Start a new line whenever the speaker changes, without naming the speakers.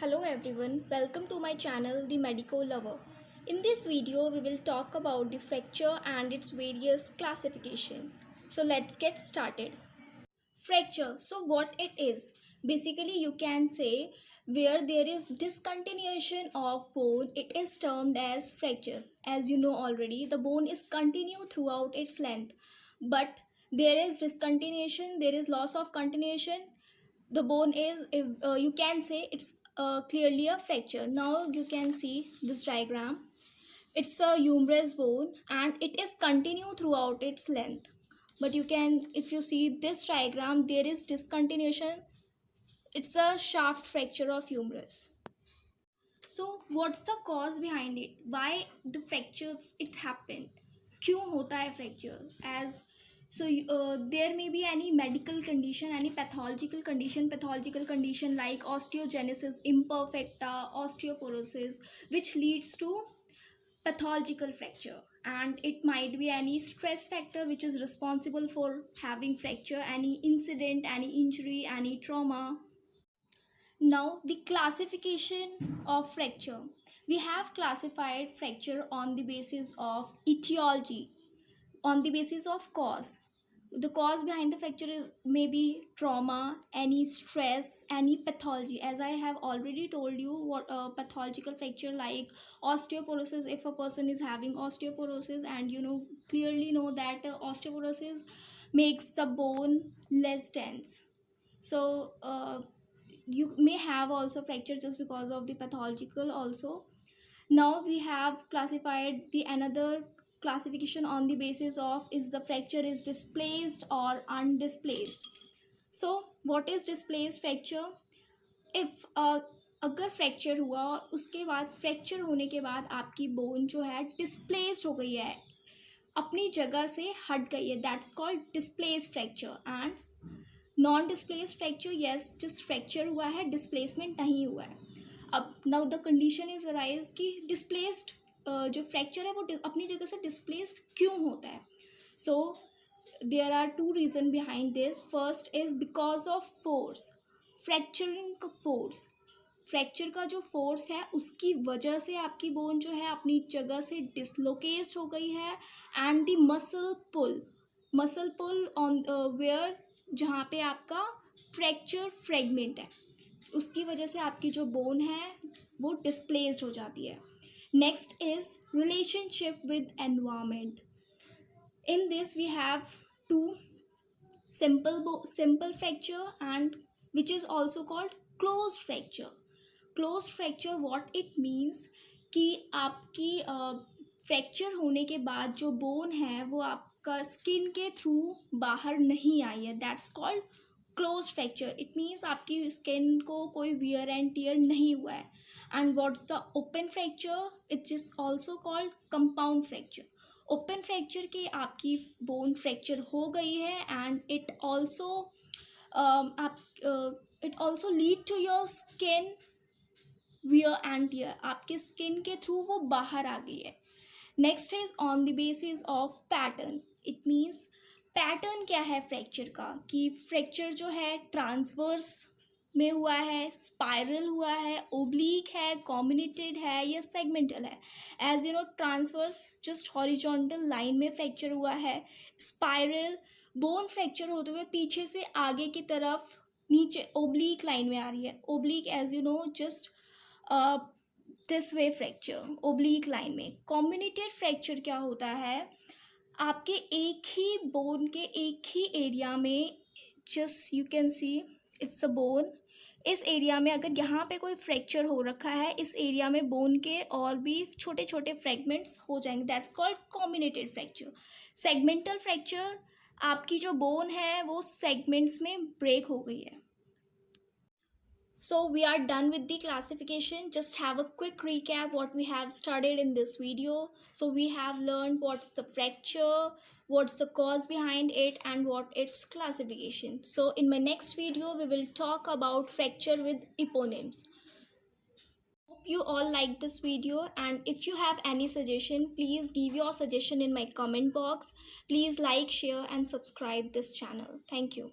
Hello everyone, welcome to my channel The Medico Lover. In this video we will talk about the fracture and its various classification. So let's get started. Fracture, so what it is? Basically you can say where there is discontinuation of bone, it is termed as fracture. As you know already, the bone is continued throughout its length, but there is discontinuation, there is loss of continuation. The bone is, if you can say it's clearly a fracture. Now you can see this diagram. It's a humerus bone and it is continued throughout its length, but you can, if you see this diagram, there is discontinuation. It's a shaft fracture of humerus. So what's the cause behind it? Why the fractures it happen? क्यों होता है fracture? As so there may be any medical condition, any pathological condition like osteogenesis imperfecta, osteoporosis, which leads to pathological fracture, and it might be any stress factor which is responsible for having fracture, any incident, any injury, any trauma. Now, the classification of fracture. We have classified fracture on the basis of etiology, on the basis of cause. The cause behind the fracture is maybe trauma, any stress, any pathology. As I have already told you, what pathological fracture like osteoporosis. If a person is having osteoporosis, and clearly know that osteoporosis makes the bone less dense. So you may have also fracture just because of the pathological also. Now we have classified the another classification on the basis of is the fracture is displaced or undisplaced. So what is displaced fracture? If अगर fracture हुआ और उसके बाद fracture होने के बाद आपकी bone जो है डिस्प्लेस्ड हो गई है, अपनी जगह से हट गई है, that's called displaced fracture. And non displaced fracture, yes just fracture हुआ है, डिस्प्लेसमेंट नहीं हुआ है. अब now the condition is arise कि डिस्प्लेस्ड जो फ्रैक्चर है वो अपनी जगह से डिस्प्लेस्ड क्यों होता है. So there are two reason behind this. First is because of force. Fracturing force, fracture का जो फोर्स है उसकी वजह से आपकी बोन जो है अपनी जगह से डिसलोकेट हो गई है. And the muscle pull on where, जहाँ पे आपका फ्रैक्चर फ्रेगमेंट है, उसकी वजह से आपकी जो बोन है वो डिस्प्लेस्ड हो जाती है. Next is relationship with environment. In this we have two simple fracture and which is also called close fracture. Close fracture what it means कि आपकी फ्रैक्चर होने के बाद जो बोन है वो आपका स्किन के थ्रू बाहर नहीं आई है, that's called close fracture. It means आपकी स्किन को कोई वियर एंड टीयर नहीं हुआ है. And what's the open fracture? It is also called compound fracture. Open fracture के आपकी बोन फ्रैक्चर हो गई है and it also lead to your skin wear and tear. आपके स्किन के थ्रू वो बाहर आ गई है. Next is on the basis of pattern. It means pattern क्या है फ्रैक्चर का, कि फ्रैक्चर जो है ट्रांसवर्स में हुआ है, स्पाइरल हुआ है, ओब्लिक है, कॉम्बिनेटेड है या सेगमेंटल है. As you know, transverse just horizontal line में फ्रैक्चर हुआ है. स्पाइरल बोन फ्रैक्चर होते हुए पीछे से आगे की तरफ नीचे ओब्लिक लाइन में आ रही है. Oblique as you know just this way fracture oblique line में. कॉम्बिनेटेड फ्रैक्चर क्या होता है, आपके एक ही बोन के एक ही एरिया में, just you can see it's a bone, इस एरिया में अगर यहाँ पे कोई फ्रैक्चर हो रखा है, इस एरिया में बोन के और भी छोटे छोटे फ्रैगमेंट्स हो जाएंगे, that's called combinated fracture. Segmental fracture, आपकी जो बोन है वो सेगमेंट्स में ब्रेक हो गई है. So we are done with the classification. Just have a quick recap what we have studied in this video. So we have learned what's the fracture, what's the cause behind it, and what its classification. So in my next video we will talk about fracture with eponyms. Hope you all like this video, and if you have any suggestion, please give your suggestion in my comment box. Please like, share and subscribe this channel. Thank you.